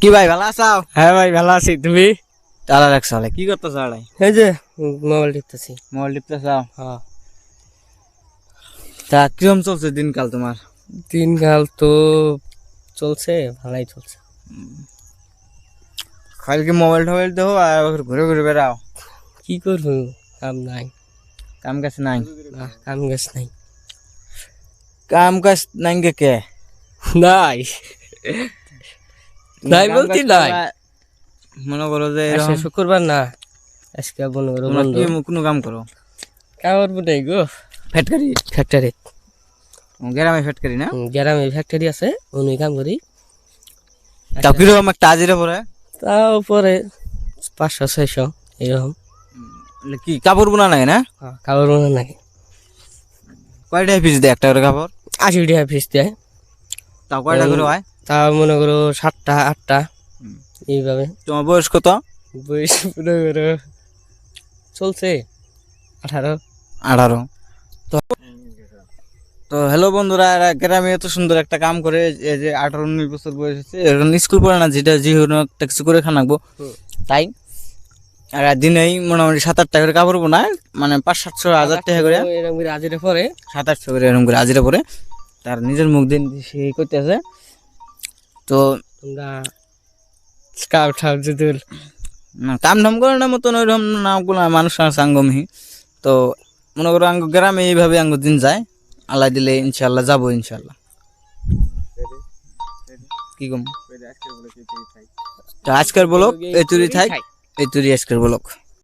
কি ভাই ভালো আছো? হ্যাঁ ভাই ভালো আছি, তুমি? তালা রাখছো কি করতেছ? এই যে মোবাইল টিপতেছি। মোবাইল টিপতেছ? হ্যাঁ। তা কিরম চলছে দিনকাল তোমার? দিনকাল তো চলছে, ভালোই চলছে। খালি কি মোবাইল টোবাইল দেখো আর ঘুরে ঘুরে বেড়াও? কি করবো, কাম নাই। কাম কাজ নাই? না, কাম কাজ নাই। কাম কাজ নাই কে? নাই নাই বলতে নাই। মনে করো যে আজকে শুক্রবার না, আজকে মনে করো তোমরা বন্ধ। কি কোনো কাম করো? কামড় নাই গো। ফ্যাক্টরি? ফ্যাক্টরি। গ্রামে ফ্যাক্টরি না? গ্রামে ফ্যাক্টরি আছে, উনি কাম করি। তাও কিরকম একটা হাজিরা পড়ে? তাও পরে 500-600 এরকম। কি কাপড় বোনা নাই না? কাপড় মনে নাই। কয়টা পিস দেয় একটা করে কাপড়? 80 টাকা পিস দেয়। তাও কয়টা করে হয়? তাও মনে করো 7টা 8টা এইভাবে। তোমার বয়স কত? বয়স মনে করো চলছে 18। তো হ্যালো বন্ধুরা, এরা গ্রামে এত সুন্দর একটা কাম করে, এই যে 18-19 বছর বয়স হচ্ছে, এখন স্কুল পড়ে না, যেটা জীবনে একটা কিছু করে খানাকবো তাই। আর দিনেই মোটামুটি 7-8 করে কাপড় বোনায়, মানে 500-700-1000 টাকা করে, এরকম করে হাজিরা পরে 700-800 করে এরকম করে হাজিরা পরে তার নিজের মুখ দিন সে করতেছে। তো তোমরা স্কাউট যদি কাম ধাম করে না মতন ওইরকম নামগুলো মানুষ সাঙ্গমহি। তো মনে করো আঙ্গ গ্রামে এইভাবে আঙ্গ দিন যায়, আল্লাহ দিলে ইনশাল্লাহ যাবো ইনশাল্লাহ। কি কম? তো আজকের ব্লগ এই তুরি থাক, এই তুরি আজকের ব্লগ।